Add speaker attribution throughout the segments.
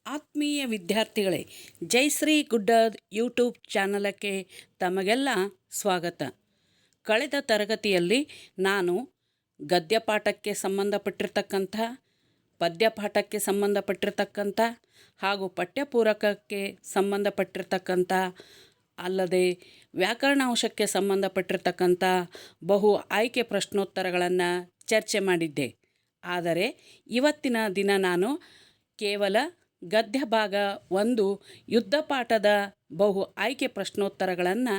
Speaker 1: ಆತ್ಮೀಯ ವಿದ್ಯಾರ್ಥಿಗಳೇ, ಜಯಶ್ರೀ ಗುಡ್ಡದ್ ಯೂಟ್ಯೂಬ್ ಚಾನಲಕ್ಕೆ ತಮಗೆಲ್ಲ ಸ್ವಾಗತ. ಕಳೆದ ತರಗತಿಯಲ್ಲಿ ನಾನು ಗದ್ಯಪಾಠಕ್ಕೆ ಸಂಬಂಧಪಟ್ಟಿರ್ತಕ್ಕಂಥ, ಪದ್ಯಪಾಠಕ್ಕೆ ಸಂಬಂಧಪಟ್ಟಿರ್ತಕ್ಕಂಥ ಹಾಗೂ ಪಠ್ಯಪೂರಕಕ್ಕೆ ಸಂಬಂಧಪಟ್ಟಿರ್ತಕ್ಕಂಥ ಅಲ್ಲದೆ ವ್ಯಾಕರಣಾಂಶಕ್ಕೆ ಸಂಬಂಧಪಟ್ಟಿರ್ತಕ್ಕಂಥ ಬಹು ಆಯ್ಕೆ ಪ್ರಶ್ನೋತ್ತರಗಳನ್ನು ಚರ್ಚೆ ಮಾಡಿದ್ದೆ. ಆದರೆ ಇವತ್ತಿನ ದಿನ ನಾನು ಕೇವಲ ಗದ್ಯ ಭಾಗ 1 ಯುದ್ಧ ಪಾಠದ ಬಹು ಆಯ್ಕೆ ಪ್ರಶ್ನೋತ್ತರಗಳನ್ನು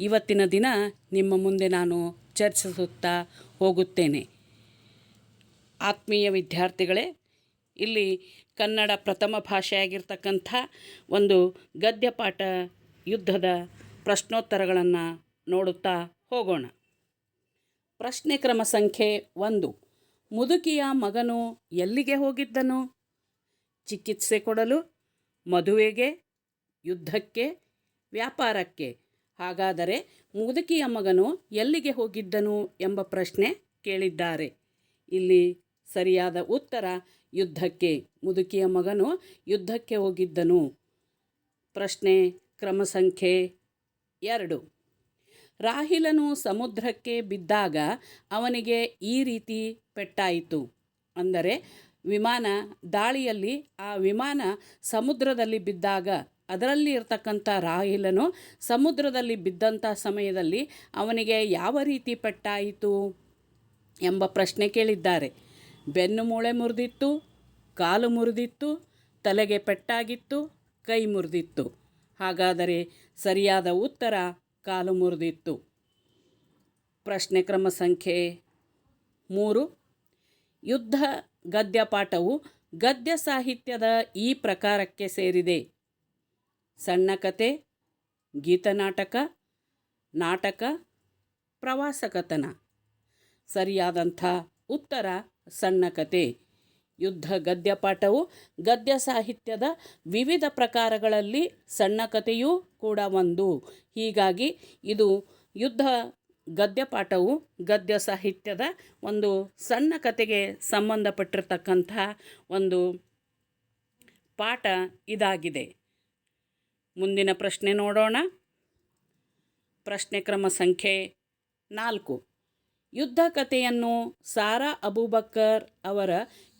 Speaker 1: ಇವತ್ತಿನ ದಿನ ನಿಮ್ಮ ಮುಂದೆ ನಾನು ಚರ್ಚಿಸುತ್ತಾ ಹೋಗುತ್ತೇನೆ. ಆತ್ಮೀಯ ವಿದ್ಯಾರ್ಥಿಗಳೇ, ಇಲ್ಲಿ ಕನ್ನಡ ಪ್ರಥಮ ಭಾಷೆಯಾಗಿರ್ತಕ್ಕಂಥ ಒಂದು ಗದ್ಯ ಪಾಠ ಯುದ್ಧದ ಪ್ರಶ್ನೋತ್ತರಗಳನ್ನು ನೋಡುತ್ತಾ ಹೋಗೋಣ. ಪ್ರಶ್ನೆ ಕ್ರಮ ಸಂಖ್ಯೆ 1. ಮುದುಕಿಯ ಮಗನು ಎಲ್ಲಿಗೆ ಹೋಗಿದ್ದನು? ಚಿಕಿತ್ಸೆ ಕೊಡಲು, ಮದುವೆಗೆ, ಯುದ್ಧಕ್ಕೆ, ವ್ಯಾಪಾರಕ್ಕೆ. ಹಾಗಾದರೆ ಮುದುಕಿಯ ಮಗನು ಎಲ್ಲಿಗೆ ಹೋಗಿದ್ದನು ಎಂಬ ಪ್ರಶ್ನೆ ಕೇಳಿದ್ದಾರೆ. ಇಲ್ಲಿ ಸರಿಯಾದ ಉತ್ತರ ಯುದ್ಧಕ್ಕೆ. ಮುದುಕಿಯ ಮಗನು ಯುದ್ಧಕ್ಕೆ ಹೋಗಿದ್ದನು. ಪ್ರಶ್ನೆ ಕ್ರಮ ಸಂಖ್ಯೆ 2. ರಾಹಿಲನು ಸಮುದ್ರಕ್ಕೆ ಬಿದ್ದಾಗ ಅವನಿಗೆ ಈ ರೀತಿ ಪೆಟ್ಟಾಯಿತು. ಅಂದರೆ ವಿಮಾನ ದಾಳಿಯಲ್ಲಿ ಆ ವಿಮಾನ ಸಮುದ್ರದಲ್ಲಿ ಬಿದ್ದಾಗ, ಅದರಲ್ಲಿ ಇರತಕ್ಕಂಥ ರಾಹಿಲನು ಸಮುದ್ರದಲ್ಲಿ ಬಿದ್ದಂಥ ಸಮಯದಲ್ಲಿ ಅವನಿಗೆ ಯಾವ ರೀತಿ ಪೆಟ್ಟಾಯಿತು ಎಂಬ ಪ್ರಶ್ನೆ ಕೇಳಿದ್ದಾರೆ. ಬೆನ್ನು ಮೂಳೆ ಮುರಿದಿತ್ತು, ಕಾಲು ಮುರಿದಿತ್ತು, ತಲೆಗೆ ಪೆಟ್ಟಾಗಿತ್ತು, ಕೈ ಮುರಿದಿತ್ತು. ಹಾಗಾದರೆ ಸರಿಯಾದ ಉತ್ತರ ಕಾಲು ಮುರಿದಿತ್ತು. ಪ್ರಶ್ನೆ ಕ್ರಮ ಸಂಖ್ಯೆ 3. ಯುದ್ಧ ಗದ್ಯ ಪಾಠವು ಗದ್ಯ ಸಾಹಿತ್ಯದ ಈ ಪ್ರಕಾರಕ್ಕೆ ಸೇರಿದೆ: ಸಣ್ಣ ಕತೆ, ಗೀತನಾಟಕ, ನಾಟಕ, ಪ್ರವಾಸ ಕಥನ. ಸರಿಯಾದಂಥ ಉತ್ತರ ಸಣ್ಣ ಕತೆ. ಯುದ್ಧ ಗದ್ಯ ಪಾಠವು ಗದ್ಯ ಸಾಹಿತ್ಯದ ವಿವಿಧ ಪ್ರಕಾರಗಳಲ್ಲಿ ಸಣ್ಣ ಕಥೆಯೂ ಕೂಡ ಒಂದು. ಹೀಗಾಗಿ ಇದು ಯುದ್ಧ ಗದ್ಯ ಪಾಠವು ಗದ್ಯ ಸಾಹಿತ್ಯದ ಒಂದು ಸಣ್ಣ ಕತೆಗೆ ಸಂಬಂಧಪಟ್ಟಿರ್ತಕ್ಕಂಥ ಒಂದು ಪಾಠ ಇದಾಗಿದೆ. ಮುಂದಿನ ಪ್ರಶ್ನೆ ನೋಡೋಣ. ಪ್ರಶ್ನೆ ಕ್ರಮ ಸಂಖ್ಯೆ 4. ಯುದ್ಧ ಕಥೆಯನ್ನು ಸಾರಾ ಅಬೂಬಕ್ಕರ್ ಅವರ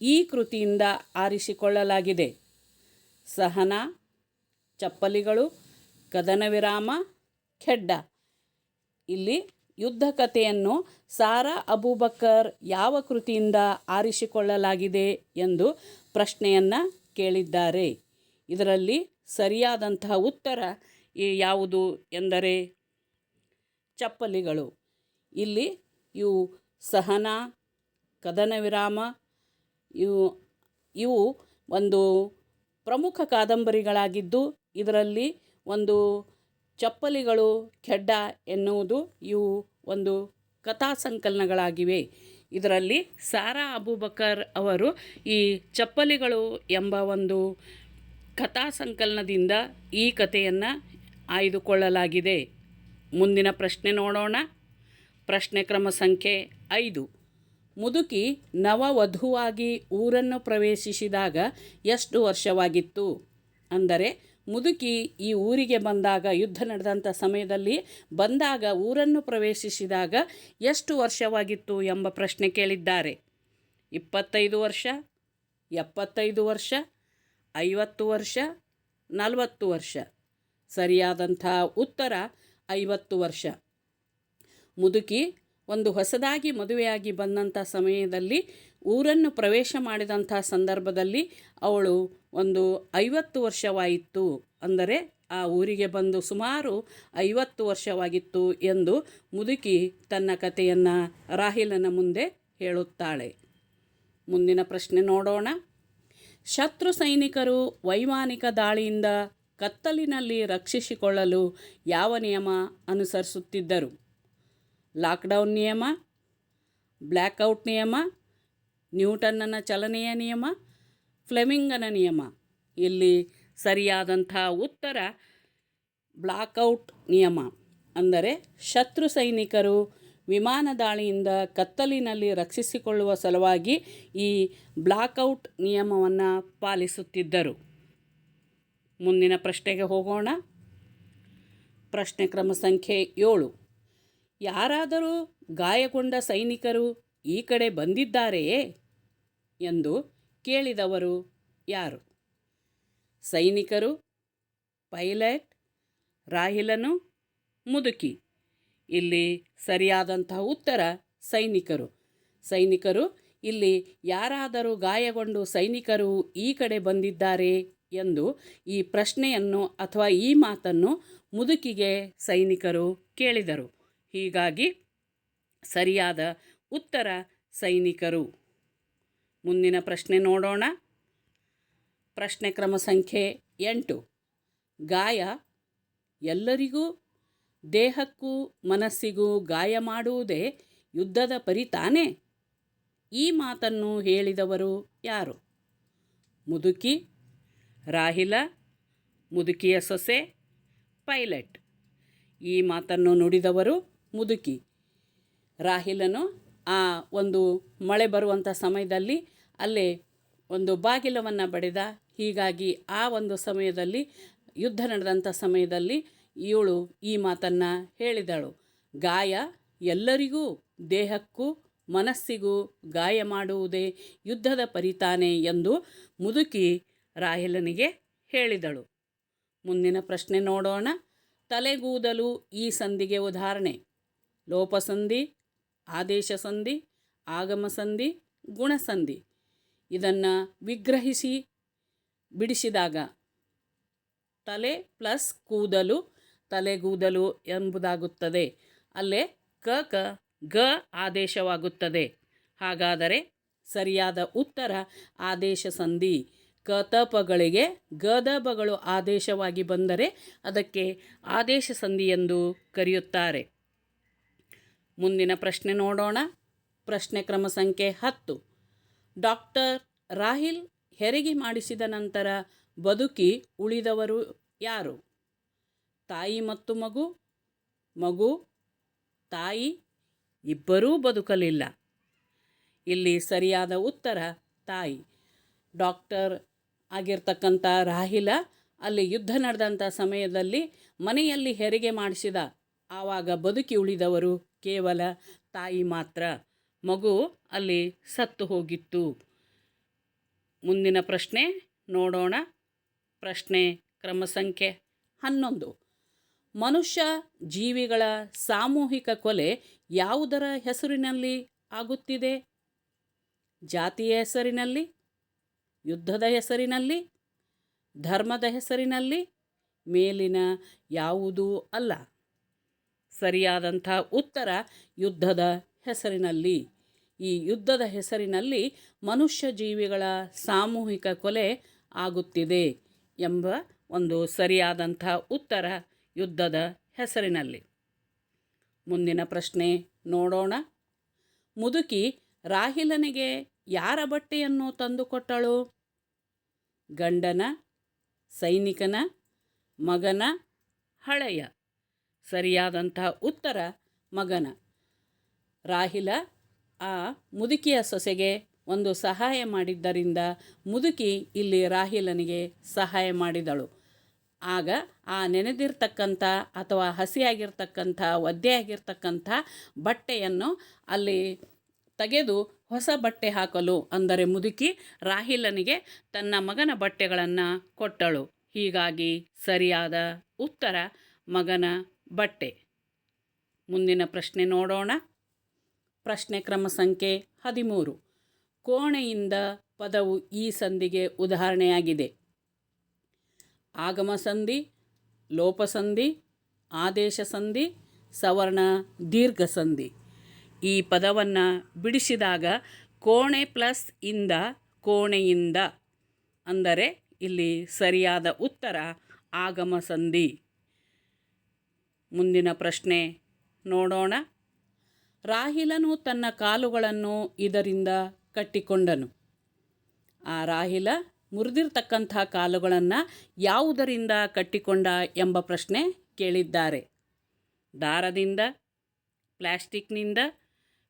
Speaker 1: ಈ ಕೃತಿಯಿಂದ ಆರಿಸಿಕೊಳ್ಳಲಾಗಿದೆ: ಸಹನಾ, ಚಪ್ಪಲಿಗಳು, ಕದನ ವಿರಾಮ, ಖೆಡ್ಡ. ಇಲ್ಲಿ ಯುದ್ಧ ಕಥೆಯನ್ನು ಸಾರಾ ಅಬೂಬಕ್ಕರ್ ಯಾವ ಕೃತಿಯಿಂದ ಆರಿಸಿಕೊಳ್ಳಲಾಗಿದೆ ಎಂದು ಪ್ರಶ್ನೆಯನ್ನು ಕೇಳಿದ್ದಾರೆ. ಇದರಲ್ಲಿ ಸರಿಯಾದಂತಹ ಉತ್ತರ ಯಾವುದು ಎಂದರೆ ಚಪ್ಪಲಿಗಳು. ಇಲ್ಲಿ ಇವು ಸಹನಾ, ಕದನ ವಿರಾಮ ಇವು ಒಂದು ಪ್ರಮುಖ ಕಾದಂಬರಿಗಳಾಗಿದ್ದು, ಇದರಲ್ಲಿ ಒಂದು ಚಪ್ಪಲಿಗಳು, ಖೆಡ್ಡ ಎನ್ನುವುದು ಇವು ಒಂದು ಕಥಾ ಸಂಕಲನಗಳಾಗಿವೆ. ಇದರಲ್ಲಿ ಸಾರಾ ಅಬೂಬಕ್ಕರ್ ಅವರು ಈ ಚಪ್ಪಲಿಗಳು ಎಂಬ ಒಂದು ಕಥಾ ಸಂಕಲನದಿಂದ ಈ ಕಥೆಯನ್ನು ಆಯ್ದುಕೊಳ್ಳಲಾಗಿದೆ. ಮುಂದಿನ ಪ್ರಶ್ನೆ ನೋಡೋಣ. ಪ್ರಶ್ನೆ ಕ್ರಮ ಸಂಖ್ಯೆ 5. ಮುದುಕಿ ನವವಧುವಾಗಿ ಊರನ್ನು ಪ್ರವೇಶಿಸಿದಾಗ ಎಷ್ಟು ವರ್ಷವಾಗಿತ್ತು? ಅಂದರೆ ಮುದುಕಿ ಈ ಊರಿಗೆ ಬಂದಾಗ, ಯುದ್ಧ ನಡೆದಂಥ ಸಮಯದಲ್ಲಿ ಬಂದಾಗ, ಊರನ್ನು ಪ್ರವೇಶಿಸಿದಾಗ ಎಷ್ಟು ವರ್ಷವಾಗಿತ್ತು ಎಂಬ ಪ್ರಶ್ನೆ ಕೇಳಿದ್ದಾರೆ. 25 ವರ್ಷ, 75 ವರ್ಷ, 50 ವರ್ಷ, 40 ವರ್ಷ. ಸರಿಯಾದಂಥ ಉತ್ತರ 50 ವರ್ಷ. ಮುದುಕಿ ಒಂದು ಹೊಸದಾಗಿ ಮದುವೆಯಾಗಿ ಬಂದಂಥ ಸಮಯದಲ್ಲಿ ಊರನ್ನು ಪ್ರವೇಶ ಮಾಡಿದಂಥ ಸಂದರ್ಭದಲ್ಲಿ ಅವಳು ಒಂದು 50 ವರ್ಷವಾಯಿತು. ಅಂದರೆ ಆ ಊರಿಗೆ ಬಂದು ಸುಮಾರು 50 ವರ್ಷವಾಗಿತ್ತು ಎಂದು ಮುದುಕಿ ತನ್ನ ಕಥೆಯನ್ನು ರಾಹಿಲನ ಮುಂದೆ ಹೇಳುತ್ತಾಳೆ. ಮುಂದಿನ ಪ್ರಶ್ನೆ ನೋಡೋಣ. ಶತ್ರು ಸೈನಿಕರು ವೈಮಾನಿಕ ದಾಳಿಯಿಂದ ಕತ್ತಲಿನಲ್ಲಿ ರಕ್ಷಿಸಿಕೊಳ್ಳಲು ಯಾವ ನಿಯಮ ಅನುಸರಿಸುತ್ತಿದ್ದರು? ಲಾಕ್ಡೌನ್ ನಿಯಮ, ಬ್ಲ್ಯಾಕ್ಔಟ್ ನಿಯಮ, ನ್ಯೂಟನ್ನನ ಚಲನೆಯ ನಿಯಮ, ಫ್ಲೆಮಿಂಗನ ನಿಯಮ. ಇಲ್ಲಿ ಸರಿಯಾದಂಥ ಉತ್ತರ ಬ್ಲ್ಯಾಕ್ಔಟ್ ನಿಯಮ. ಅಂದರೆ ಶತ್ರು ಸೈನಿಕರು ವಿಮಾನ ದಾಳಿಯಿಂದ ಕತ್ತಲಿನಲ್ಲಿ ರಕ್ಷಿಸಿಕೊಳ್ಳುವ ಸಲುವಾಗಿ ಈ ಬ್ಲ್ಯಾಕ್ಔಟ್ ನಿಯಮವನ್ನು ಪಾಲಿಸುತ್ತಿದ್ದರು. ಮುಂದಿನ ಪ್ರಶ್ನೆಗೆ ಹೋಗೋಣ. ಪ್ರಶ್ನೆ ಕ್ರಮ ಸಂಖ್ಯೆ 7. ಯಾರಾದರೂ ಗಾಯಗೊಂಡ ಸೈನಿಕರು ಈ ಕಡೆ ಬಂದಿದ್ದಾರೆಯೇ ಎಂದು ಕೇಳಿದವರು ಯಾರು? ಸೈನಿಕರು, ಪೈಲಟ್, ರಾಹಿಲನು, ಮುದುಕಿ. ಇಲ್ಲಿ ಸರಿಯಾದಂತಹ ಉತ್ತರ ಸೈನಿಕರು. ಸೈನಿಕರು ಇಲ್ಲಿ ಯಾರಾದರೂ ಗಾಯಗೊಂಡು ಸೈನಿಕರು ಈ ಕಡೆ ಬಂದಿದ್ದಾರೆ ಎಂದು ಈ ಪ್ರಶ್ನೆಯನ್ನು ಅಥವಾ ಈ ಮಾತನ್ನು ಮುದುಕಿಗೆ ಸೈನಿಕರು ಕೇಳಿದರು. ಹೀಗಾಗಿ ಸರಿಯಾದ ಉತ್ತರ ಸೈನಿಕರು. ಮುಂದಿನ ಪ್ರಶ್ನೆ ನೋಡೋಣ. ಪ್ರಶ್ನೆ ಕ್ರಮ ಸಂಖ್ಯೆ 8. ಗಾಯ ಎಲ್ಲರಿಗೂ ದೇಹಕ್ಕೂ ಮನಸ್ಸಿಗೂ ಗಾಯ ಮಾಡುವುದೇ ಯುದ್ಧದ ಪರಿ ತಾನೇ? ಈ ಮಾತನ್ನು ಹೇಳಿದವರು ಯಾರು? ಮುದುಕಿ, ರಾಹಿಲ, ಮುದುಕಿಯ ಸೊಸೆ, ಪೈಲಟ್. ಈ ಮಾತನ್ನು ನುಡಿದವರು ಮುದುಕಿ. ರಾಹಿಲನು ಆ ಒಂದು ಮಳೆ ಬರುವಂಥ ಸಮಯದಲ್ಲಿ ಅಲ್ಲೇ ಒಂದು ಬಾಗಿಲವನ್ನು ಬಡಿದ. ಹೀಗಾಗಿ ಆ ಒಂದು ಸಮಯದಲ್ಲಿ ಯುದ್ಧ ನಡೆದಂಥ ಸಮಯದಲ್ಲಿ ಇವಳು ಈ ಮಾತನ್ನು ಹೇಳಿದಳು. ಗಾಯ ಎಲ್ಲರಿಗೂ ದೇಹಕ್ಕೂ ಮನಸ್ಸಿಗೂ ಗಾಯ ಮಾಡುವುದೇ ಯುದ್ಧದ ಪರಿತಾನೆ ಎಂದು ಮುದುಕಿ ರಾಹಿಲನಿಗೆ ಹೇಳಿದಳು. ಮುಂದಿನ ಪ್ರಶ್ನೆ ನೋಡೋಣ. ತಲೆಗೂದಲು ಈ ಸಂಧಿಗೆ ಉದಾಹರಣೆ: ಲೋಪಸಂಧಿ, ಆದೇಶ ಸಂಧಿ, ಆಗಮ ಸಂಧಿ, ಗುಣಸಂಧಿ. ಇದನ್ನು ವಿಗ್ರಹಿಸಿ ಬಿಡಿಸಿದಾಗ ತಲೆ ಪ್ಲಸ್ ಕೂದಲು ತಲೆಗೂದಲು ಎಂಬುದಾಗುತ್ತದೆ. ಅಲ್ಲೇ ಕ ಗ ಆದೇಶವಾಗುತ್ತದೆ. ಹಾಗಾದರೆ ಸರಿಯಾದ ಉತ್ತರ ಆದೇಶ ಸಂಧಿ. ಕತಪಗಳಿಗೆ ಗದಬಗಳು ಆದೇಶವಾಗಿ ಬಂದರೆ ಅದಕ್ಕೆ ಆದೇಶ ಸಂಧಿ ಎಂದು ಕರೆಯುತ್ತಾರೆ. ಮುಂದಿನ ಪ್ರಶ್ನೆ ನೋಡೋಣ. ಪ್ರಶ್ನೆ ಕ್ರಮ ಸಂಖ್ಯೆ 10. ಡಾಕ್ಟರ್ ರಾಹಿಲ್ ಹೆರಿಗೆ ಮಾಡಿಸಿದ ನಂತರ ಬದುಕಿ ಉಳಿದವರು ಯಾರು? ತಾಯಿ ಮತ್ತು ಮಗು, ಮಗು, ತಾಯಿ ಇಬ್ಬರೂ ಬದುಕಲಿಲ್ಲ. ಇಲ್ಲಿ ಸರಿಯಾದ ಉತ್ತರ ತಾಯಿ. ಡಾಕ್ಟರ್ ಆಗಿರ್ತಕ್ಕಂಥ ರಾಹಿಲ ಅಲ್ಲಿ ಯುದ್ಧ ನಡೆದಂಥ ಸಮಯದಲ್ಲಿ ಮನೆಯಲ್ಲಿ ಹೆರಿಗೆ ಮಾಡಿಸಿದ. ಆವಾಗ ಬದುಕಿ ಉಳಿದವರು ಕೇವಲ ತಾಯಿ ಮಾತ್ರ. ಮಗು ಅಲ್ಲಿ ಸತ್ತು ಹೋಗಿತ್ತು. ಮುಂದಿನ ಪ್ರಶ್ನೆ ನೋಡೋಣ. ಪ್ರಶ್ನೆ ಕ್ರಮ ಸಂಖ್ಯೆ 11. ಮನುಷ್ಯ ಜೀವಿಗಳ ಸಾಮೂಹಿಕ ಕೊಲೆ ಯಾವುದರ ಹೆಸರಿನಲ್ಲಿ ಆಗುತ್ತಿದೆ? ಜಾತಿಯ ಹೆಸರಿನಲ್ಲಿ, ಯುದ್ಧದ ಹೆಸರಿನಲ್ಲಿ, ಧರ್ಮದ ಹೆಸರಿನಲ್ಲಿ, ಮೇಲಿನ ಯಾವುದೂ ಅಲ್ಲ. ಸರಿಯಾದಂಥ ಉತ್ತರ ಯುದ್ಧದ ಹೆಸರಿನಲ್ಲಿ. ಈ ಯುದ್ಧದ ಹೆಸರಿನಲ್ಲಿ ಮನುಷ್ಯ ಜೀವಿಗಳ ಸಾಮೂಹಿಕ ಕೊಲೆ ಆಗುತ್ತಿದೆ ಎಂಬ ಒಂದು ಸರಿಯಾದಂಥ ಉತ್ತರ ಯುದ್ಧದ ಹೆಸರಿನಲ್ಲಿ. ಮುಂದಿನ ಪ್ರಶ್ನೆ ನೋಡೋಣ. ಮುದುಕಿ ರಾಹಿಲನಿಗೆ ಯಾರ ಬಟ್ಟೆಯನ್ನು ತಂದುಕೊಟ್ಟಳು? ಗಂಡನ, ಸೈನಿಕನ, ಮಗನ, ಹಳೆಯ? ಸರಿಯಾದಂಥ ಉತ್ತರ ಮಗನ. ರಾಹಿಲ ಆ ಮುದುಕಿಯ ಸೊಸೆಗೆ ಒಂದು ಸಹಾಯ ಮಾಡಿದ್ದರಿಂದ ಮುದುಕಿ ಇಲ್ಲಿ ರಾಹಿಲನಿಗೆ ಸಹಾಯ ಮಾಡಿದಳು. ಆಗ ಆ ನೆನೆದಿರ್ತಕ್ಕಂಥ ಅಥವಾ ಹಸಿಯಾಗಿರ್ತಕ್ಕಂಥ ಒದ್ದೆಯಾಗಿರ್ತಕ್ಕಂಥ ಬಟ್ಟೆಯನ್ನು ಅಲ್ಲಿ ತೆಗೆದು ಹೊಸ ಬಟ್ಟೆ ಹಾಕಲು ಅಂದರೆ ಮುದುಕಿ ರಾಹಿಲನಿಗೆ ತನ್ನ ಮಗನ ಬಟ್ಟೆಗಳನ್ನು ಕೊಟ್ಟಳು. ಹೀಗಾಗಿ ಸರಿಯಾದ ಉತ್ತರ ಮಗನ ಬಟ್ಟೆ. ಮುಂದಿನ ಪ್ರಶ್ನೆ ನೋಡೋಣ. ಪ್ರಶ್ನೆ ಕ್ರಮ ಸಂಖ್ಯೆ 13. ಕೋಣೆಯಿಂದ ಪದವು ಈ ಸಂಧಿಗೆ ಉದಾಹರಣೆಯಾಗಿದೆ. ಆಗಮ ಸಂಧಿ, ಲೋಪಸಂಧಿ, ಆದೇಶ ಸಂಧಿ, ಸವರ್ಣ ದೀರ್ಘ ಸಂಧಿ. ಈ ಪದವನ್ನು ಬಿಡಿಸಿದಾಗ ಕೋಣೆ ಪ್ಲಸ್ ಇಂದ ಕೋಣೆಯಿಂದ ಅಂದರೆ ಇಲ್ಲಿ ಸರಿಯಾದ ಉತ್ತರ ಆಗಮ ಸಂಧಿ. ಮುಂದಿನ ಪ್ರಶ್ನೆ ನೋಡೋಣ. ರಾಹಿಲನು ತನ್ನ ಕಾಲುಗಳನ್ನು ಇದರಿಂದ ಕಟ್ಟಿಕೊಂಡನು. ಆ ರಾಹಿಲ ಮುರಿದಿರ್ತಕ್ಕಂಥ ಕಾಲುಗಳನ್ನು ಯಾವುದರಿಂದ ಕಟ್ಟಿಕೊಂಡ ಎಂಬ ಪ್ರಶ್ನೆ ಕೇಳಿದ್ದಾರೆ. ದಾರದಿಂದ, ಪ್ಲಾಸ್ಟಿಕ್ನಿಂದ,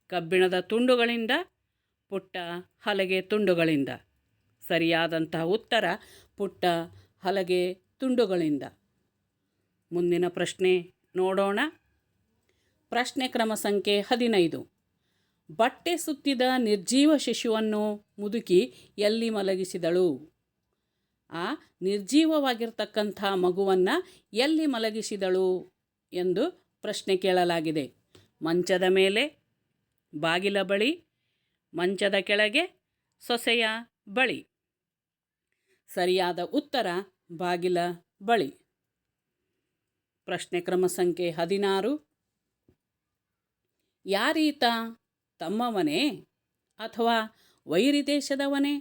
Speaker 1: ಕಬ್ಬಿಣದ ತುಂಡುಗಳಿಂದ, ಪುಟ್ಟ ಹಲಗೆ ತುಂಡುಗಳಿಂದ. ಸರಿಯಾದಂತಹ ಉತ್ತರ ಪುಟ್ಟ ಹಲಗೆ ತುಂಡುಗಳಿಂದ. ಮುಂದಿನ ಪ್ರಶ್ನೆ ನೋಡೋಣ. ಪ್ರಶ್ನೆ ಕ್ರಮ ಸಂಖ್ಯೆ 15. ಬಟ್ಟೆ ಸುತ್ತಿದ ನಿರ್ಜೀವ ಶಿಶುವನ್ನು ಮುದುಕಿ ಎಲ್ಲಿ ಮಲಗಿಸಿದಳು? ಆ ನಿರ್ಜೀವವಾಗಿರ್ತಕ್ಕಂಥ ಮಗುವನ್ನು ಎಲ್ಲಿ ಮಲಗಿಸಿದಳು ಎಂದು ಪ್ರಶ್ನೆ ಕೇಳಲಾಗಿದೆ. ಮಂಚದ ಮೇಲೆ, ಬಾಗಿಲ ಬಳಿ, ಮಂಚದ ಕೆಳಗೆ, ಸೊಸೆಯ ಬಳಿ. ಸರಿಯಾದ ಉತ್ತರ ಬಾಗಿಲ ಬಳಿ. ಪ್ರಶ್ನೆ ಕ್ರಮ ಸಂಖ್ಯೆ 16. ಯಾರೀತ? ತಮ್ಮವನೇ ಅಥವಾ ವೈರಿ ದೇಶದವನೇ?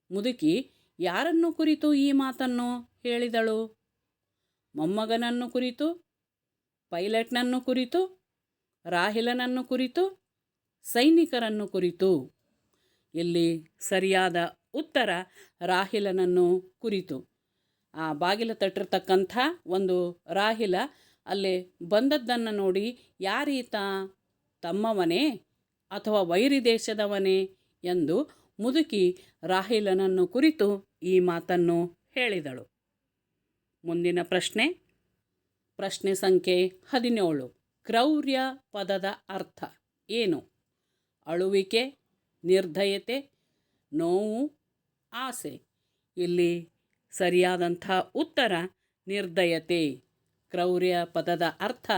Speaker 1: ಮುದುಕಿ ಯಾರನ್ನು ಕುರಿತು ಈ ಮಾತನ್ನು ಹೇಳಿದಳು? ಮೊಮ್ಮಗನನ್ನು ಕುರಿತು, ಪೈಲಟ್ನನ್ನು ಕುರಿತು, ರಾಹಿಲನನ್ನು ಕುರಿತು, ಸೈನಿಕರನ್ನು ಕುರಿತು? ಇಲ್ಲಿ ಸರಿಯಾದ ಉತ್ತರ ರಾಹಿಲನನ್ನು ಕುರಿತು. ಆ ಬಾಗಿಲು ತಟ್ಟಿರ್ತಕ್ಕಂಥ ಒಂದು ರಾಹಿಲ ಅಲ್ಲೇ ಬಂದದ್ದನ್ನು ನೋಡಿ ಯಾರೀತ? ತಮ್ಮವನೇ ಅಥವಾ ವೈರಿ ದೇಶದವನೇ ಎಂದು ಮುದುಕಿ ರಾಹಿಲನನ್ನು ಕುರಿತು ಈ ಮಾತನ್ನು ಹೇಳಿದಳು. ಮುಂದಿನ ಪ್ರಶ್ನೆ ಸಂಖ್ಯೆ 17. ಕ್ರೌರ್ಯ ಪದದ ಅರ್ಥ ಏನು? ಅಳುವಿಕೆ, ನಿರ್ದಯತೆ, ನೋವು, ಆಸೆ. ಇಲ್ಲಿ ಸರಿಯಾದಂಥ ಉತ್ತರ ನಿರ್ದಯತೆ. ಕ್ರೌರ್ಯ ಪದದ ಅರ್ಥ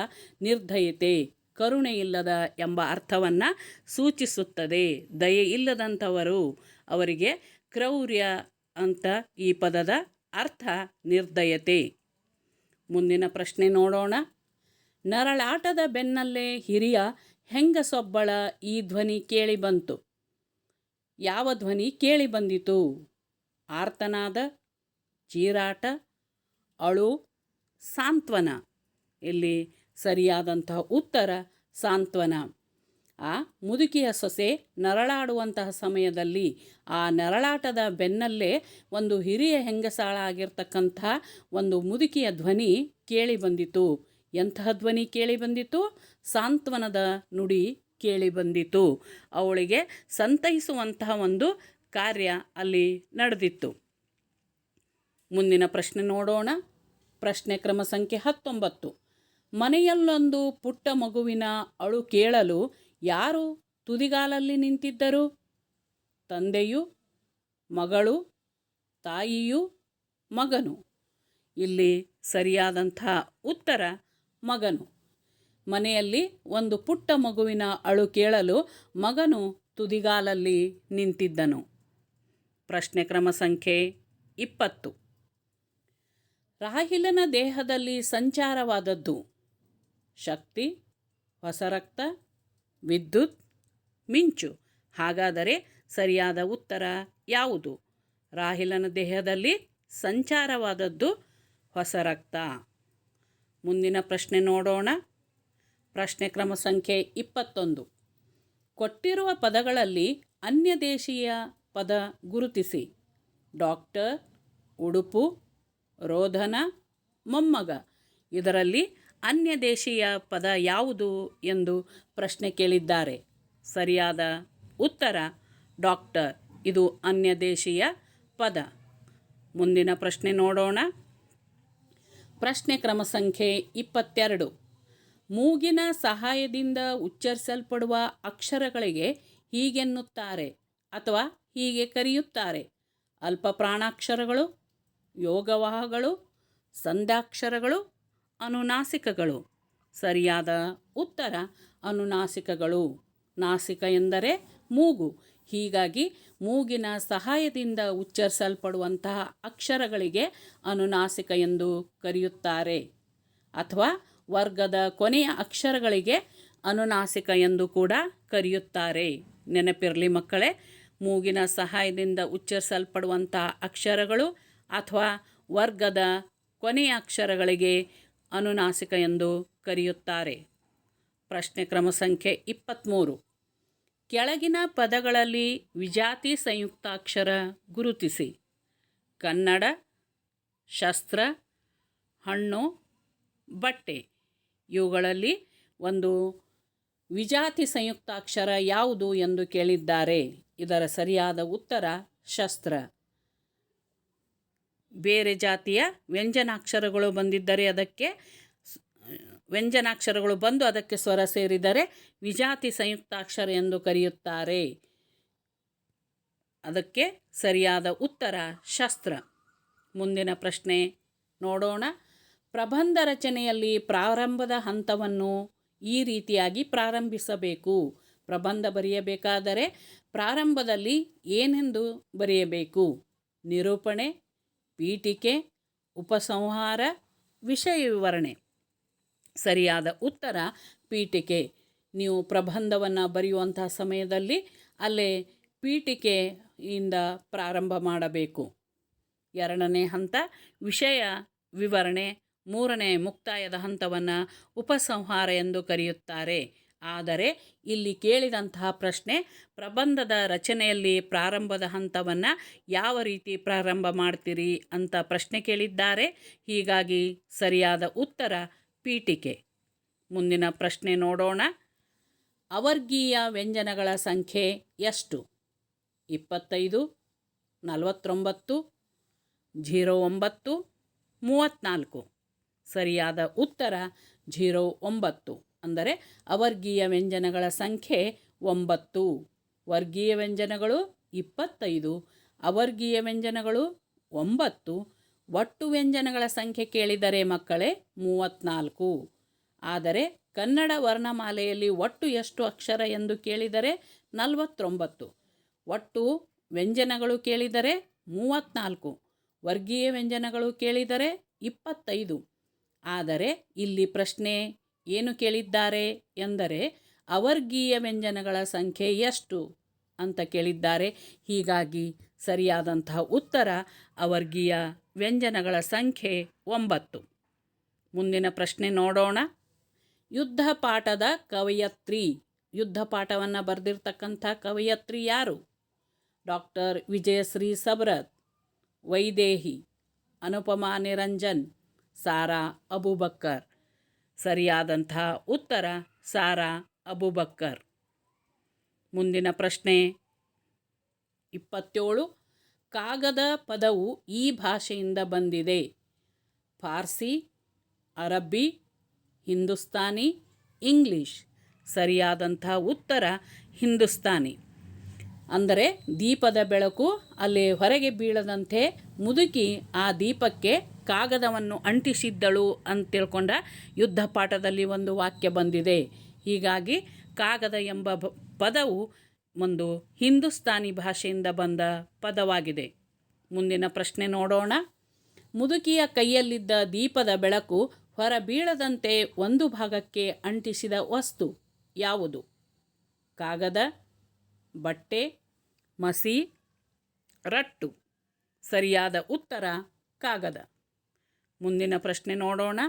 Speaker 1: ನಿರ್ದಯತೆ, ಕರುಣೆ ಇಲ್ಲದ ಎಂಬ ಅರ್ಥವನ್ನು ಸೂಚಿಸುತ್ತದೆ. ದಯೆ ಇಲ್ಲದಂಥವರು, ಅವರಿಗೆ ಕ್ರೌರ್ಯ ಅಂತ ಈ ಪದದ ಅರ್ಥ ನಿರ್ದಯತೆ. ಮುಂದಿನ ಪ್ರಶ್ನೆ ನೋಡೋಣ. ನರಳಾಟದ ಬೆನ್ನಲ್ಲೇ ಹಿರಿಯ ಹೆಂಗಸೊಬ್ಬಳ ಈ ಧ್ವನಿ ಕೇಳಿಬಂತು. ಯಾವ ಧ್ವನಿ ಕೇಳಿ ಬಂದಿತು? ಆರ್ತನಾದ, ಚೀರಾಟ, ಅಳು, ಸಾಂತ್ವನ. ಇಲ್ಲಿ ಸರಿಯಾದಂತಹ ಉತ್ತರ ಸಾಂತ್ವನ. ಆ ಮುದುಕಿಯ ಸೊಸೆ ನರಳಾಡುವಂತಹ ಸಮಯದಲ್ಲಿ ಆ ನರಳಾಟದ ಬೆನ್ನಲ್ಲೇ ಒಂದು ಹಿರಿಯ ಹೆಂಗಸಾಳಾಗಿರ್ತಕ್ಕಂಥ ಒಂದು ಮುದುಕಿಯ ಧ್ವನಿ ಕೇಳಿ ಬಂದಿತು. ಎಂತಹ ಧ್ವನಿ ಕೇಳಿ ಬಂದಿತು? ಸಾಂತ್ವನದ ನುಡಿ ಕೇಳಿ ಬಂದಿತು. ಅವಳಿಗೆ ಸಂತೈಸುವಂತಹ ಒಂದು ಕಾರ್ಯ ಅಲ್ಲಿ ನಡೆದಿತ್ತು. ಮುಂದಿನ ಪ್ರಶ್ನೆ ನೋಡೋಣ. ಪ್ರಶ್ನೆ ಕ್ರಮ ಸಂಖ್ಯೆ 19. ಮನೆಯಲ್ಲೊಂದು ಪುಟ್ಟ ಮಗುವಿನ ಅಳು ಕೇಳಲು ಯಾರು ತುದಿಗಾಲಲ್ಲಿ ನಿಂತಿದ್ದರು? ತಂದೆಯು, ಮಗಳು, ತಾಯಿಯು, ಮಗನು? ಇಲ್ಲಿ ಸರಿಯಾದಂಥ ಉತ್ತರ ಮಗನು. ಮನೆಯಲ್ಲಿ ಒಂದು ಪುಟ್ಟ ಮಗುವಿನ ಅಳು ಕೇಳಲು ಮಗನು ತುದಿಗಾಲಲ್ಲಿ ನಿಂತಿದ್ದನು. ಪ್ರಶ್ನೆ ಕ್ರಮ ಸಂಖ್ಯೆ 20. ರಾಹಿಲನ ದೇಹದಲ್ಲಿ ಸಂಚಾರವಾದದ್ದು ಶಕ್ತಿ, ಹೊಸ ರಕ್ತ, ವಿದ್ಯುತ್, ಮಿಂಚು. ಹಾಗಾದರೆ ಸರಿಯಾದ ಉತ್ತರ ಯಾವುದು? ರಾಹಿಲನ ದೇಹದಲ್ಲಿ ಸಂಚಾರವಾದದ್ದು ಹೊಸ ರಕ್ತ. ಮುಂದಿನ ಪ್ರಶ್ನೆ ನೋಡೋಣ. ಪ್ರಶ್ನೆ ಕ್ರಮ ಸಂಖ್ಯೆ 21. ಕೊಟ್ಟಿರುವ ಪದಗಳಲ್ಲಿ ಅನ್ಯದೇಶೀಯ ಪದ ಗುರುತಿಸಿ. ಡಾಕ್ಟರ್, ಉಡುಪು, ರೋಧನ, ಮೊಮ್ಮಗ. ಇದರಲ್ಲಿ ಅನ್ಯದೇಶೀಯ ಪದ ಯಾವುದು ಎಂದು ಪ್ರಶ್ನೆ ಕೇಳಿದ್ದಾರೆ. ಸರಿಯಾದ ಉತ್ತರ ಡಾಕ್ಟರ್. ಇದು ಅನ್ಯದೇಶೀಯ ಪದ. ಮುಂದಿನ ಪ್ರಶ್ನೆ ನೋಡೋಣ. ಪ್ರಶ್ನೆ ಕ್ರಮ ಸಂಖ್ಯೆ 22. ಮೂಗಿನ ಸಹಾಯದಿಂದ ಉಚ್ಚರಿಸಲ್ಪಡುವ ಅಕ್ಷರಗಳಿಗೆ ಹೀಗೆನ್ನುತ್ತಾರೆ ಅಥವಾ ಹೀಗೆ ಕರೆಯುತ್ತಾರೆ. ಅಲ್ಪ ಪ್ರಾಣಾಕ್ಷರಗಳು, ಯೋಗವಾಹಗಳು, ಸಂಧ್ಯಾಕ್ಷರಗಳು, ಅನುನಾಸಿಕಗಳು. ಸರಿಯಾದ ಉತ್ತರ ಅನುನಾಸಿಕಗಳು. ನಾಸಿಕ ಎಂದರೆ ಮೂಗು. ಹೀಗಾಗಿ ಮೂಗಿನ ಸಹಾಯದಿಂದ ಉಚ್ಚರಿಸಲ್ಪಡುವಂತಹ ಅಕ್ಷರಗಳಿಗೆ ಅನುನಾಸಿಕ ಎಂದು ಕರೆಯುತ್ತಾರೆ. ಅಥವಾ ವರ್ಗದ ಕೊನೆಯ ಅಕ್ಷರಗಳಿಗೆ ಅನುನಾಸಿಕ ಎಂದು ಕೂಡ ಕರೆಯುತ್ತಾರೆ. ನೆನಪಿರಲಿ ಮಕ್ಕಳೇ, ಮೂಗಿನ ಸಹಾಯದಿಂದ ಉಚ್ಚರಿಸಲ್ಪಡುವಂತಹ ಅಕ್ಷರಗಳು ಅಥವಾ ವರ್ಗದ ಕೊನೆಯ ಅಕ್ಷರಗಳಿಗೆ ಅನುನಾಸಿಕ ಎಂದು ಕರೆಯುತ್ತಾರೆ. ಪ್ರಶ್ನೆ ಕ್ರಮ ಸಂಖ್ಯೆ 23. ಕೆಳಗಿನ ಪದಗಳಲ್ಲಿ ವಿಜಾತಿ ಸಂಯುಕ್ತಾಕ್ಷರ ಗುರುತಿಸಿ. ಕನ್ನಡ, ಶಸ್ತ್ರ, ಹಣ್ಣು, ಬಟ್ಟೆ. ಇವುಗಳಲ್ಲಿ ಒಂದು ವಿಜಾತಿ ಸಂಯುಕ್ತಾಕ್ಷರ ಯಾವುದು ಎಂದು ಕೇಳಿದ್ದಾರೆ. ಇದರ ಸರಿಯಾದ ಉತ್ತರ ಶಸ್ತ್ರ. ಬೇರೆ ಜಾತಿಯ ವ್ಯಂಜನಾಕ್ಷರಗಳು ಬಂದಿದ್ದರೆ ಅದಕ್ಕೆ ವ್ಯಂಜನಾಕ್ಷರಗಳು ಬಂದು ಅದಕ್ಕೆ ಸ್ವರ ಸೇರಿದರೆ ವಿಜಾತಿ ಸಂಯುಕ್ತಾಕ್ಷರ ಎಂದು ಕರೆಯುತ್ತಾರೆ. ಅದಕ್ಕೆ ಸರಿಯಾದ ಉತ್ತರ ಶಸ್ತ್ರ. ಮುಂದಿನ ಪ್ರಶ್ನೆ ನೋಡೋಣ. ಪ್ರಬಂಧ ರಚನೆಯಲ್ಲಿ ಪ್ರಾರಂಭದ ಹಂತವನ್ನು ಈ ರೀತಿಯಾಗಿ ಪ್ರಾರಂಭಿಸಬೇಕು. ಪ್ರಬಂಧ ಬರೆಯಬೇಕಾದರೆ ಪ್ರಾರಂಭದಲ್ಲಿ ಏನೆಂದು ಬರೆಯಬೇಕು? ನಿರೂಪಣೆ, ಪೀಠಿಕೆ, ಉಪಸಂಹಾರ, ವಿಷಯ ವಿವರಣೆ. ಸರಿಯಾದ ಉತ್ತರ ಪೀಠಿಕೆ. ನೀವು ಪ್ರಬಂಧವನ್ನು ಬರೆಯುವಂತಹ ಸಮಯದಲ್ಲಿ ಅಲ್ಲೇ ಪೀಠಿಕೆಯಿಂದ ಪ್ರಾರಂಭ ಮಾಡಬೇಕು. ಎರಡನೇ ಹಂತ ವಿಷಯ ವಿವರಣೆ, ಮೂರನೇ ಮುಕ್ತಾಯದ ಹಂತವನ್ನು ಉಪಸಂಹಾರ ಎಂದು ಕರೆಯುತ್ತಾರೆ. ಆದರೆ ಇಲ್ಲಿ ಕೇಳಿದಂತಹ ಪ್ರಶ್ನೆ ಪ್ರಬಂಧದ ರಚನೆಯಲ್ಲಿ ಪ್ರಾರಂಭದ ಹಂತವನ್ನು ಯಾವ ರೀತಿ ಪ್ರಾರಂಭ ಮಾಡ್ತೀರಿ ಅಂತ ಪ್ರಶ್ನೆ ಕೇಳಿದ್ದಾರೆ. ಹೀಗಾಗಿ ಸರಿಯಾದ ಉತ್ತರ ಪೀಠಿಕೆ. ಮುಂದಿನ ಪ್ರಶ್ನೆ ನೋಡೋಣ. ಅವರ್ಗೀಯ ವ್ಯಂಜನಗಳ ಸಂಖ್ಯೆ ಎಷ್ಟು? 25, 49, 09, 34. ಸರಿಯಾದ ಉತ್ತರ 09. ಅಂದರೆ ಅವರ್ಗೀಯ ವ್ಯಂಜನಗಳ ಸಂಖ್ಯೆ 9. ವರ್ಗೀಯ ವ್ಯಂಜನಗಳು 25, ಅವರ್ಗೀಯ ವ್ಯಂಜನಗಳು 9. ಒಟ್ಟು ವ್ಯಂಜನಗಳ ಸಂಖ್ಯೆ ಕೇಳಿದರೆ ಮಕ್ಕಳೇ 34. ಆದರೆ ಕನ್ನಡ ವರ್ಣಮಾಲೆಯಲ್ಲಿ ಒಟ್ಟು ಎಷ್ಟು ಅಕ್ಷರ ಎಂದು ಕೇಳಿದರೆ 49. ಒಟ್ಟು ವ್ಯಂಜನಗಳು ಕೇಳಿದರೆ 34, ವರ್ಗೀಯ ವ್ಯಂಜನಗಳು ಕೇಳಿದರೆ 25. ಆದರೆ ಇಲ್ಲಿ ಪ್ರಶ್ನೆ ಏನು ಕೇಳಿದ್ದಾರೆ ಎಂದರೆ ಅವರ್ಗೀಯ ವ್ಯಂಜನಗಳ ಸಂಖ್ಯೆ ಎಷ್ಟು ಅಂತ ಕೇಳಿದ್ದಾರೆ. ಹೀಗಾಗಿ ಸರಿಯಾದಂತಹ ಉತ್ತರ ಅವರ್ಗೀಯ ವ್ಯಂಜನಗಳ ಸಂಖ್ಯೆ 9. ಮುಂದಿನ ಪ್ರಶ್ನೆ ನೋಡೋಣ. ಯುದ್ಧ ಪಾಠದ ಕವಯತ್ರಿ. ಯುದ್ಧ ಪಾಠವನ್ನು ಬರೆದಿರ್ತಕ್ಕಂಥ ಕವಯತ್ರಿ ಯಾರು? ಡಾಕ್ಟರ್ ವಿಜಯಶ್ರೀ ಸಬ್ರತ್, ವೈದೇಹಿ, ಅನುಪಮಾ ನಿರಂಜನ್, ಸಾರಾ ಅಬೂಬಕ್ಕರ್. ಸರಿಯಾದಂಥ ಉತ್ತರ ಸಾರಾ ಅಬೂಬಕ್ಕರ್. ಮುಂದಿನ ಪ್ರಶ್ನೆ 27. ಕಾಗದ ಪದವು ಈ ಭಾಷೆಯಿಂದ ಬಂದಿದೆ. ಫಾರ್ಸಿ, ಅರಬ್ಬಿ, ಹಿಂದೂಸ್ತಾನಿ, ಇಂಗ್ಲೀಷ್. ಸರಿಯಾದಂಥ ಉತ್ತರ ಹಿಂದೂಸ್ತಾನಿ. ಅಂದರೆ ದೀಪದ ಬೆಳಕು ಅಲ್ಲಿ ಹೊರಗೆ ಬೀಳದಂತೆ ಮುದುಕಿ ಆ ದೀಪಕ್ಕೆ ಕಾಗದವನ್ನು ಅಂಟಿಸಿದ್ದಳು ಅಂತ ತಿಳ್ಕೊಂಡ ಯುದ್ಧ ಪಾಠದಲ್ಲಿ ಒಂದು ವಾಕ್ಯ ಬಂದಿದೆ. ಹೀಗಾಗಿ ಕಾಗದ ಎಂಬ ಪದವು ಒಂದು ಹಿಂದೂಸ್ತಾನಿ ಭಾಷೆಯಿಂದ ಬಂದ ಪದವಾಗಿದೆ. ಮುಂದಿನ ಪ್ರಶ್ನೆ ನೋಡೋಣ. ಮುದುಕಿಯ ಕೈಯಲ್ಲಿದ್ದ ದೀಪದ ಬೆಳಕು ಹೊರ ಬೀಳದಂತೆ ಒಂದು ಭಾಗಕ್ಕೆ ಅಂಟಿಸಿದ ವಸ್ತು ಯಾವುದು? ಕಾಗದ, ಬಟ್ಟೆ, ಮಸಿ, ರಟ್ಟು. ಸರಿಯಾದ ಉತ್ತರ ಕಾಗದ. ಮುಂದಿನ ಪ್ರಶ್ನೆ ನೋಡೋಣ.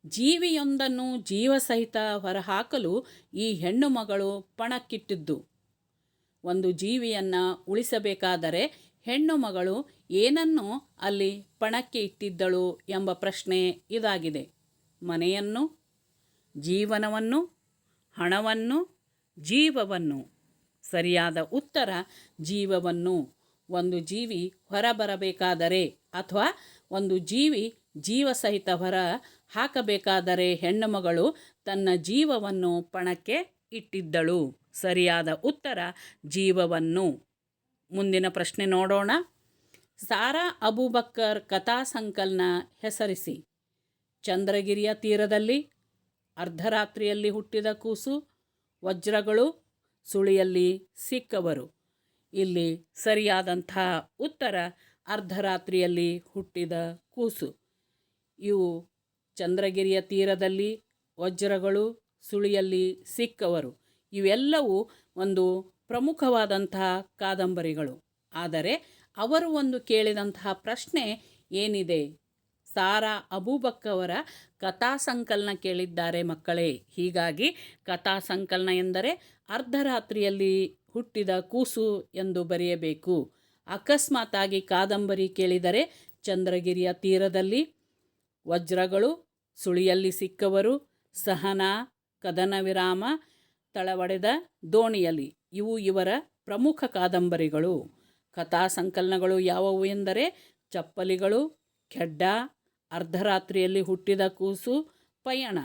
Speaker 1: ಜೀವಿಯೊಂದನ್ನು ಜೀವಸಹಿತ ಹೊರಹಾಕಲು ಈ ಹೆಣ್ಣು ಮಗಳು ಪಣಕ್ಕಿಟ್ಟಿದ್ದು. ಒಂದು ಜೀವಿಯನ್ನು ಉಳಿಸಬೇಕಾದರೆ ಹೆಣ್ಣು ಮಗಳು ಏನನ್ನು ಅಲ್ಲಿ ಪಣಕ್ಕೆ ಇಟ್ಟಿದ್ದಳು ಎಂಬ ಪ್ರಶ್ನೆ ಇದಾಗಿದೆ. ಮನೆಯನ್ನು, ಜೀವನವನ್ನು, ಹಣವನ್ನು, ಜೀವವನ್ನು. ಸರಿಯಾದ ಉತ್ತರ ಜೀವವನ್ನು. ಒಂದು ಜೀವಿ ಹೊರಬರಬೇಕಾದರೆ ಅಥವಾ ಒಂದು ಜೀವಿ ಜೀವಸಹಿತ ಹೊರ ಹಾಕಬೇಕಾದರೆ ಹೆಣ್ಣು ಮಗಳು ತನ್ನ ಜೀವವನ್ನು ಪಣಕ್ಕೆ ಇಟ್ಟಿದ್ದಳು. ಸರಿಯಾದ ಉತ್ತರ ಜೀವವನ್ನು. ಮುಂದಿನ ಪ್ರಶ್ನೆ ನೋಡೋಣ. ಸಾರಾ ಅಬೂಬಕ್ಕರ್ ಕಥಾ ಸಂಕಲನ ಹೆಸರಿಸಿ. ಚಂದ್ರಗಿರಿಯ ತೀರದಲ್ಲಿ, ಅರ್ಧರಾತ್ರಿಯಲ್ಲಿ ಹುಟ್ಟಿದ ಕೂಸು, ವಜ್ರಗಳು, ಸುಳಿಯಲ್ಲಿ ಸಿಕ್ಕವರು. ಇಲ್ಲಿ ಸರಿಯಾದಂಥ ಉತ್ತರ ಅರ್ಧರಾತ್ರಿಯಲ್ಲಿ ಹುಟ್ಟಿದ ಕೂಸು. ಇವು ಚಂದ್ರಗಿರಿಯ ತೀರದಲ್ಲಿ, ವಜ್ರಗಳು, ಸುಳಿಯಲ್ಲಿ ಸಿಕ್ಕವರು ಇವೆಲ್ಲವೂ ಒಂದು ಪ್ರಮುಖವಾದಂತಹ ಕಾದಂಬರಿಗಳು. ಆದರೆ ಅವರು ಒಂದು ಕೇಳಿದಂತಹ ಪ್ರಶ್ನೆ ಏನಿದೆ? ಸಾರಾ ಅಬೂಬಕ್ಕವರ ಕಥಾ ಸಂಕಲನ ಕೇಳಿದ್ದಾರೆ ಮಕ್ಕಳೇ. ಹೀಗಾಗಿ ಕಥಾ ಸಂಕಲನ ಎಂದರೆ ಅರ್ಧರಾತ್ರಿಯಲ್ಲಿ ಹುಟ್ಟಿದ ಕೂಸು ಎಂದು ಬರೆಯಬೇಕು. ಅಕಸ್ಮಾತಾಗಿ ಕಾದಂಬರಿ ಕೇಳಿದರೆ ಚಂದ್ರಗಿರಿಯ ತೀರದಲ್ಲಿ, ವಜ್ರಗಳು, ಸುಳಿಯಲ್ಲಿ ಸಿಕ್ಕವರು, ಸಹನಾ, ಕದನ ವಿರಾಮ, ತಳವಡೆದ ದೋಣಿಯಲ್ಲಿ ಇವು ಇವರ ಪ್ರಮುಖ ಕಾದಂಬರಿಗಳು. ಕಥಾ ಸಂಕಲನಗಳು ಯಾವುವು ಎಂದರೆ ಚಪ್ಪಲಿಗಳು, ಖೆಡ್ಡ, ಅರ್ಧರಾತ್ರಿಯಲ್ಲಿ ಹುಟ್ಟಿದ ಕೂಸು, ಪಯಣ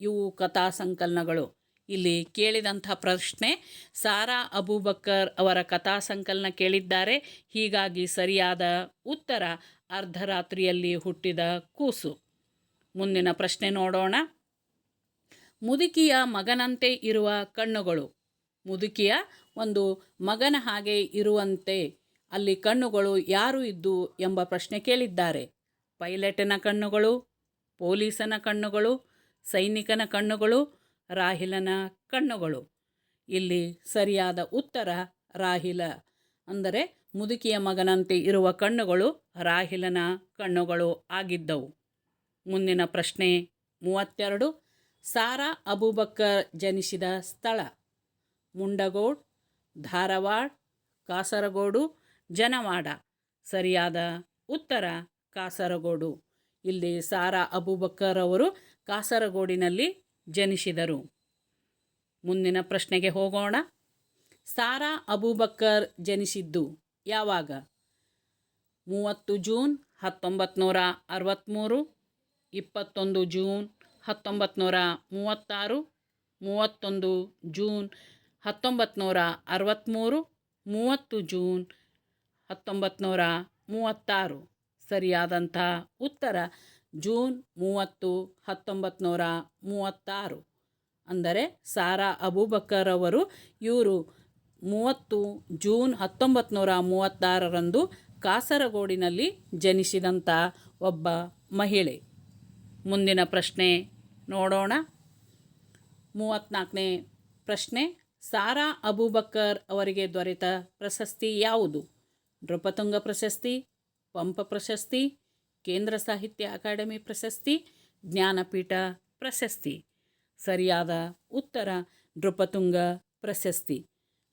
Speaker 1: ಇವು ಕಥಾ ಸಂಕಲನಗಳು. ಇಲ್ಲಿ ಕೇಳಿದಂಥ ಪ್ರಶ್ನೆ ಸಾರಾ ಅಬೂಬಕ್ಕರ್ ಅವರ ಕಥಾ ಸಂಕಲನ ಕೇಳಿದ್ದಾರೆ. ಹೀಗಾಗಿ ಸರಿಯಾದ ಉತ್ತರ ಅರ್ಧರಾತ್ರಿಯಲ್ಲಿ ಹುಟ್ಟಿದ ಕೂಸು. ಮುಂದಿನ ಪ್ರಶ್ನೆ ನೋಡೋಣ. ಮುದುಕಿಯ ಮಗನಂತೆ ಇರುವ ಕಣ್ಣುಗಳು. ಮುದುಕಿಯ ಒಂದು ಮಗನ ಹಾಗೆ ಇರುವಂತೆ ಅಲ್ಲಿ ಕಣ್ಣುಗಳು ಯಾರು ಇದ್ದು ಎಂಬ ಪ್ರಶ್ನೆ ಕೇಳಿದ್ದಾರೆ. ಪೈಲಟಿನ ಕಣ್ಣುಗಳು, ಪೊಲೀಸನ ಕಣ್ಣುಗಳು, ಸೈನಿಕನ ಕಣ್ಣುಗಳು, ರಾಹಿಲನ ಕಣ್ಣುಗಳು. ಇಲ್ಲಿ ಸರಿಯಾದ ಉತ್ತರ ರಾಹಿಲ. ಅಂದರೆ ಮುದುಕಿಯ ಮಗನಂತೆ ಇರುವ ಕಣ್ಣುಗಳು ರಾಹಿಲನ ಕಣ್ಣುಗಳು ಆಗಿದ್ದವು. ಮುಂದಿನ ಪ್ರಶ್ನೆ 32. ಸಾರಾ ಅಬೂಬಕ್ಕರ್ ಜನಿಸಿದ ಸ್ಥಳ. ಮುಂಡಗೋಡ್, ಧಾರವಾಡ, ಕಾಸರಗೋಡು, ಜನವಾಡ. ಸರಿಯಾದ ಉತ್ತರ ಕಾಸರಗೋಡು. ಇಲ್ಲಿ ಸಾರಾ ಅಬೂಬಕ್ಕರ್ ಅವರು ಕಾಸರಗೋಡಿನಲ್ಲಿ ಜನಿಸಿದರು. ಮುಂದಿನ ಪ್ರಶ್ನೆಗೆ ಹೋಗೋಣ. ಸಾರಾ ಅಬೂಬಕ್ಕರ್ ಜನಿಸಿದ್ದು ಯಾವಾಗ? 30 ಜೂನ್ 1963, 21 ಜೂನ್ 1936, 31 ಜೂನ್ 1963, 30 ಜೂನ್ 1936. ಸರಿಯಾದಂಥ ಉತ್ತರ ಜೂನ್ 30, 1936. ಅಂದರೆ ಸಾರಾ ಅಬೂಬಕ್ಕರ್ ಅವರು ಇವರು 30 ಜೂನ್ 1936ರಂದು ಕಾಸರಗೋಡಿನಲ್ಲಿ ಜನಿಸಿದಂಥ ಒಬ್ಬ ಮಹಿಳೆ. ಮುಂದಿನ ಪ್ರಶ್ನೆ ನೋಡೋಣ. 34ನೇ ಪ್ರಶ್ನೆ. ಸಾರಾ ಅಬೂಬಕ್ಕರ್ ಅವರಿಗೆ ದೊರೆತ ಪ್ರಶಸ್ತಿ ಯಾವುದು? ನೃಪತುಂಗ ಪ್ರಶಸ್ತಿ, ಪಂಪ ಪ್ರಶಸ್ತಿ, ಕೇಂದ್ರ ಸಾಹಿತ್ಯ ಅಕಾಡೆಮಿ ಪ್ರಶಸ್ತಿ, ಜ್ಞಾನಪೀಠ ಪ್ರಶಸ್ತಿ. ಸರಿಯಾದ ಉತ್ತರ ನೃಪತುಂಗ ಪ್ರಶಸ್ತಿ.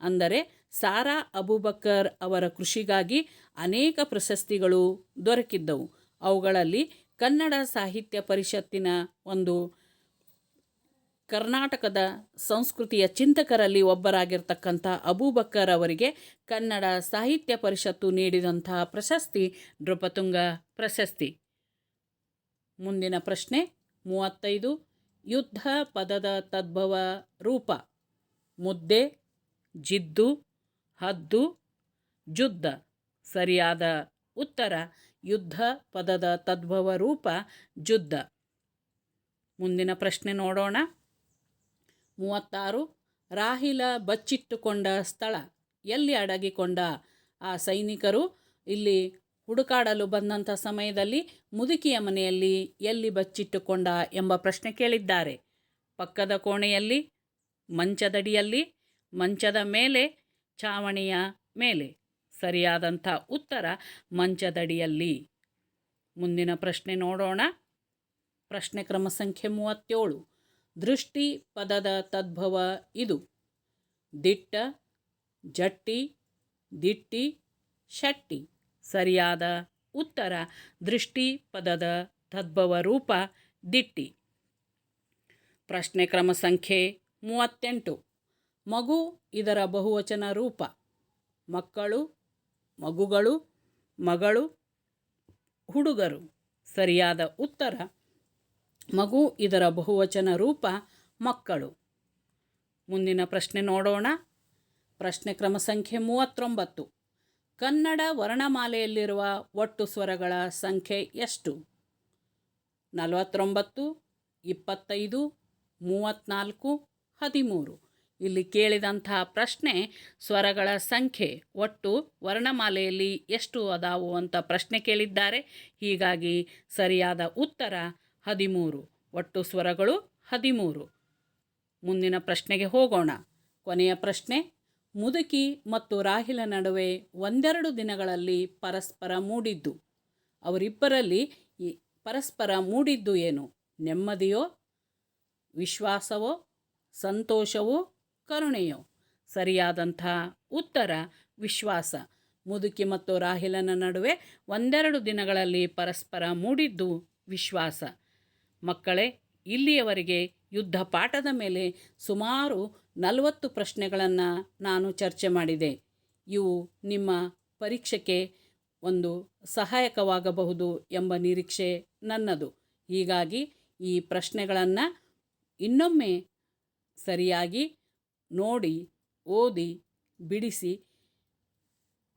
Speaker 1: ಅಂದರೆ ಸಾರಾ ಅಬೂಬಕ್ಕರ್ ಅವರ ಕೃಷಿಗಾಗಿ ಅನೇಕ ಪ್ರಶಸ್ತಿಗಳು ದೊರಕಿದ್ದವು. ಅವುಗಳಲ್ಲಿ ಕನ್ನಡ ಸಾಹಿತ್ಯ ಪರಿಷತ್ತಿನ ಒಂದು ಕರ್ನಾಟಕದ ಸಂಸ್ಕೃತಿಯ ಚಿಂತಕರಲ್ಲಿ ಒಬ್ಬರಾಗಿರ್ತಕ್ಕಂಥ ಅಬೂಬಕ್ಕರ್ ಅವರಿಗೆ ಕನ್ನಡ ಸಾಹಿತ್ಯ ಪರಿಷತ್ತು ನೀಡಿದಂತಹ ಪ್ರಶಸ್ತಿ ನೃಪತುಂಗ ಪ್ರಶಸ್ತಿ. ಮುಂದಿನ ಪ್ರಶ್ನೆ 35. ಯುದ್ಧ ಪದದ ತದ್ಭವ ರೂಪ. ಮುದ್ದೆ, ಜಿದ್ದು, ಹದ್ದು, ಜುದ್ದ. ಸರಿಯಾದ ಉತ್ತರ ಯುದ್ಧ ಪದದ ತದ್ಭವ ರೂಪ ಜುದ್ದ. ಮುಂದಿನ ಪ್ರಶ್ನೆ ನೋಡೋಣ. 36. ರಾಹಿಲ ಬಚ್ಚಿಟ್ಟುಕೊಂಡ ಸ್ಥಳ. ಎಲ್ಲಿ ಅಡಗಿಕೊಂಡ ಆ ಸೈನಿಕರು ಇಲ್ಲಿ ಹುಡುಕಾಡಲು ಬಂದಂಥ ಸಮಯದಲ್ಲಿ ಮುದುಕಿಯ ಮನೆಯಲ್ಲಿ ಎಲ್ಲಿ ಬಚ್ಚಿಟ್ಟುಕೊಂಡ ಎಂಬ ಪ್ರಶ್ನೆ ಕೇಳಿದ್ದಾರೆ. ಪಕ್ಕದ ಕೋಣೆಯಲ್ಲಿ, ಮಂಚದಡಿಯಲ್ಲಿ, ಮಂಚದ ಮೇಲೆ, ಛಾವಣಿಯ ಮೇಲೆ. ಸರಿಯಾದಂಥ ಉತ್ತರ ಮಂಚದಡಿಯಲ್ಲಿ. ಮುಂದಿನ ಪ್ರಶ್ನೆ ನೋಡೋಣ. ಪ್ರಶ್ನೆ ಕ್ರಮ ಸಂಖ್ಯೆ 37. ದೃಷ್ಟಿ ಪದದ ತದ್ಭವ ಇದು. ದಿಟ್ಟ, ಜಟ್ಟಿ, ದಿಟ್ಟಿ, ಶಟ್ಟಿ. ಸರಿಯಾದ ಉತ್ತರ ದೃಷ್ಟಿ ಪದದ ತದ್ಭವ ರೂಪ ದಿಟ್ಟಿ. ಪ್ರಶ್ನೆ ಕ್ರಮ ಸಂಖ್ಯೆ 38. ಮಗು ಇದರ ಬಹುವಚನ ರೂಪ. ಮಕ್ಕಳು, ಮಗುಗಳು, ಮಗಳು, ಹುಡುಗರು. ಸರಿಯಾದ ಉತ್ತರ ಮಗು ಇದರ ಬಹುವಚನ ರೂಪ ಮಕ್ಕಳು. ಮುಂದಿನ ಪ್ರಶ್ನೆ ನೋಡೋಣ. ಪ್ರಶ್ನೆ ಕ್ರಮ ಸಂಖ್ಯೆ 39. ಕನ್ನಡ ವರ್ಣಮಾಲೆಯಲ್ಲಿರುವ ಒಟ್ಟು ಸ್ವರಗಳ ಸಂಖ್ಯೆ ಎಷ್ಟು? 49, 25, 34, 13. ಇಲ್ಲಿ ಕೇಳಿದಂಥ ಪ್ರಶ್ನೆ ಸ್ವರಗಳ ಸಂಖ್ಯೆ ಒಟ್ಟು ವರ್ಣಮಾಲೆಯಲ್ಲಿ ಎಷ್ಟು ಅದಾವು ಅಂತ ಪ್ರಶ್ನೆ ಕೇಳಿದ್ದಾರೆ. ಹೀಗಾಗಿ ಸರಿಯಾದ ಉತ್ತರ 13. ಒಟ್ಟು ಸ್ವರಗಳು 13. ಮುಂದಿನ ಪ್ರಶ್ನೆಗೆ ಹೋಗೋಣ. ಕೊನೆಯ ಪ್ರಶ್ನೆ. ಮುದುಕಿ ಮತ್ತು ರಾಹಿಲ ನಡುವೆ ಒಂದೆರಡು ದಿನಗಳಲ್ಲಿ ಪರಸ್ಪರ ಮೂಡಿದ್ದು. ಅವರಿಬ್ಬರಲ್ಲಿ ಪರಸ್ಪರ ಮೂಡಿದ್ದು ಏನು? ನೆಮ್ಮದಿಯೋ, ವಿಶ್ವಾಸವೋ, ಸಂತೋಷವೋ, ಕರುಣೆಯೋ? ಸರಿಯಾದಂಥ ಉತ್ತರ ವಿಶ್ವಾಸ. ಮುದುಕಿ ಮತ್ತು ರಾಹಿಲನ ನಡುವೆ ಒಂದೆರಡು ದಿನಗಳಲ್ಲಿ ಪರಸ್ಪರ ಮೂಡಿದ್ದು ವಿಶ್ವಾಸ. ಮಕ್ಕಳೇ, ಇಲ್ಲಿಯವರೆಗೆ ಯುದ್ಧ ಪಾಠದ ಮೇಲೆ ಸುಮಾರು 40 ಪ್ರಶ್ನೆಗಳನ್ನು ನಾನು ಚರ್ಚೆ ಮಾಡಿದೆ. ಇವು ನಿಮ್ಮ ಪರೀಕ್ಷೆಗೆ ಒಂದು ಸಹಾಯಕವಾಗಬಹುದು ಎಂಬ ನಿರೀಕ್ಷೆ ನನ್ನದು. ಹೀಗಾಗಿ ಈ ಪ್ರಶ್ನೆಗಳನ್ನು ಇನ್ನೊಮ್ಮೆ ಸರಿಯಾಗಿ ನೋಡಿ, ಓದಿ, ಬಿಡಿಸಿ,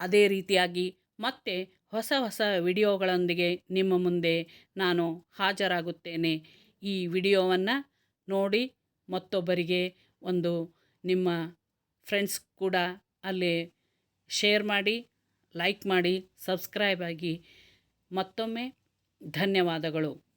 Speaker 1: ಅದೇ ರೀತಿಯಾಗಿ ಮತ್ತೆ ಹೊಸ ಹೊಸ ವಿಡಿಯೋಗಳೊಂದಿಗೆ ನಿಮ್ಮ ಮುಂದೆ ನಾನು ಹಾಜರಾಗುತ್ತೇನೆ. ಈ ವಿಡಿಯೋವನ್ನು ನೋಡಿ ಮತ್ತೊಬ್ಬರಿಗೆ ಒಂದು ನಿಮ್ಮ ಫ್ರೆಂಡ್ಸ್ ಕೂಡ ಅಲ್ಲಿ ಶೇರ್ ಮಾಡಿ, ಲೈಕ್ ಮಾಡಿ, ಸಬ್ಸ್ಕ್ರೈಬ್ ಆಗಿ. ಮತ್ತೊಮ್ಮೆ ಧನ್ಯವಾದಗಳು.